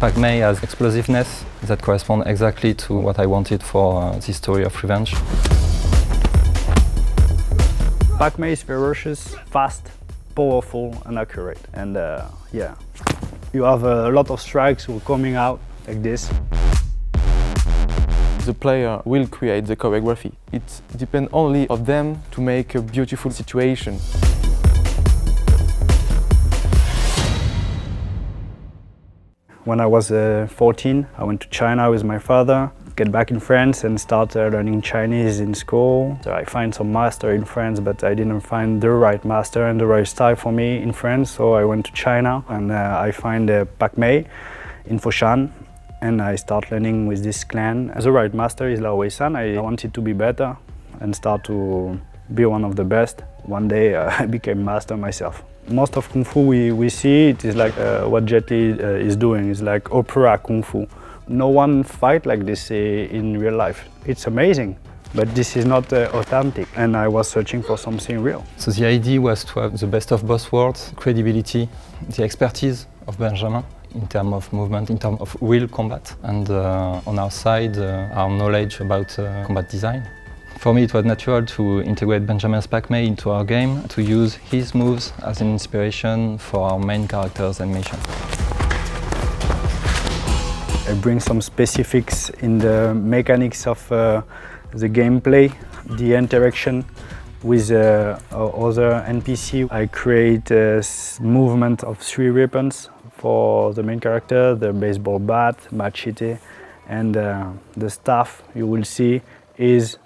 Pak Mei has explosiveness that corresponds exactly to what I wanted for this story of revenge. Pak Mei is ferocious, fast, powerful and accurate. And yeah, you have a lot of strikes who are coming out like this. The player will create the choreography. It depends only on them to make a beautiful situation. When I was 14, I went to China with my father, get back in France and start learning Chinese in school. So I find some master in France, but I didn't find the right master and the right style for me in France. So I went to China and I find Pak Mei in Foshan. And I start learning with this clan. The right master is Lao Wei San. I wanted to be better and start to be one of the best. One day I became master myself. Most of Kung Fu we see, it is like what Jet Li is doing. It's like opera Kung Fu. No one fight like this in real life. It's amazing, but this is not authentic. And I was searching for something real. So the idea was to have the best of both worlds, credibility, the expertise of Benjamin in terms of movement, in terms of real combat, and on our side, our knowledge about combat design. For me, it was natural to integrate Benjamin's Pak Mei into our game, to use his moves as an inspiration for our main character's animation. I bring some specifics in the mechanics of the gameplay, the interaction with other NPC. I create a movement of 3 weapons for the main character, the baseball bat, machete, and the staff you will see is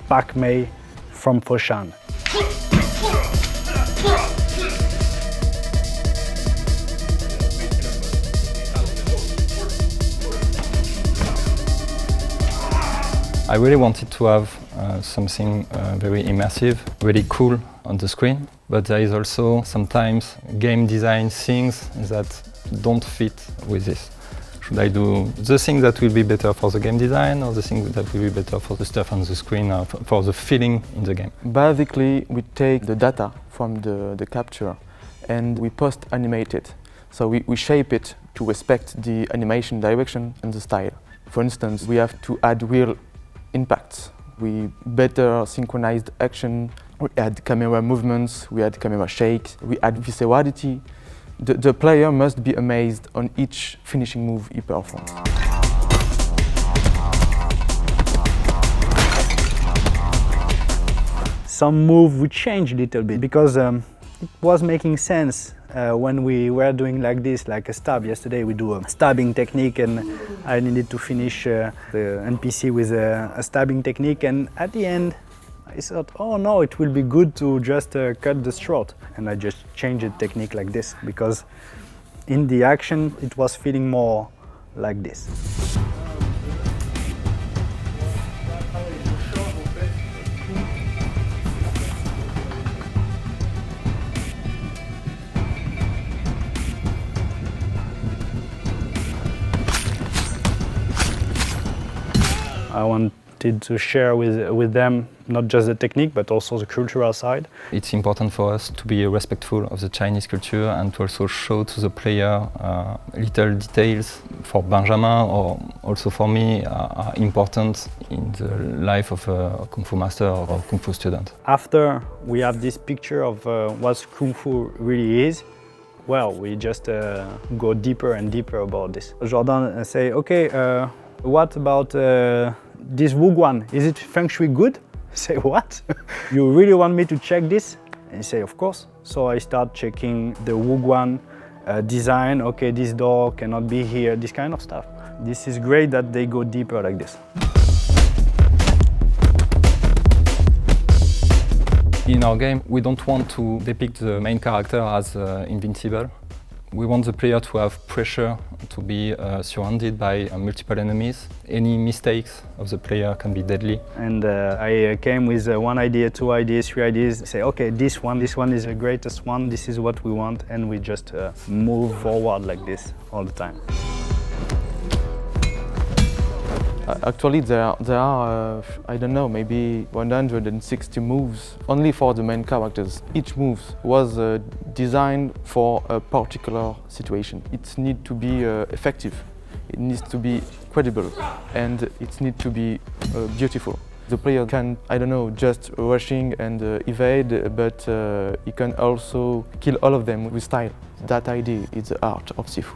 Pak Mei from Foshan. I really wanted to have something very immersive, really cool on the screen, but there is also sometimes game design things that don't fit with this. Should I do the thing that will be better for the game design or the thing that will be better for the stuff on the screen or for the feeling in the game? Basically, we take the data from the capture and we post-animate it. So we shape it to respect the animation direction and the style. For instance, we have to add real impacts. We better synchronized action, we add camera movements, we add camera shakes, we add viscerality. The player must be amazed on each finishing move he performs. Some move we changed a little bit because it was making sense when we were doing like this, like a stab. Yesterday we do a stabbing technique and I needed to finish the NPC with a stabbing technique, and at the end I thought, oh no, it will be good to just cut the throat. And I just changed the technique like this because in the action it was feeling more like this. I wanted to share with them not just the technique but also the cultural side. It's important for us to be respectful of the Chinese culture and to also show to the player little details for Benjamin or also for me are important in the life of a Kung Fu master or Kung Fu student. After we have this picture of what Kung Fu really is, well, we just go deeper and deeper about this. Jordan say, okay, what about this Wuguan? Is it Feng Shui good? I say, what? You really want me to check this? And he say, of course. So I start checking the Wuguan design. Okay, this door cannot be here, this kind of stuff. This is great that they go deeper like this. In our game, we don't want to depict the main character as invincible. We want the player to have pressure, to be surrounded by multiple enemies. Any mistakes of the player can be deadly. And I came with 1 idea, 2 ideas, 3 ideas. Say, okay, this one is the greatest one. This is what we want, and we just move forward like this all the time. Actually, there are I don't know, maybe 160 moves only for the main characters. Each move was designed for a particular situation. It needs to be effective. it needs to be credible and it needs to be beautiful. The player can, I don't know, just rushing and evade, but he can also kill all of them with style. That idea is the art of Sifu.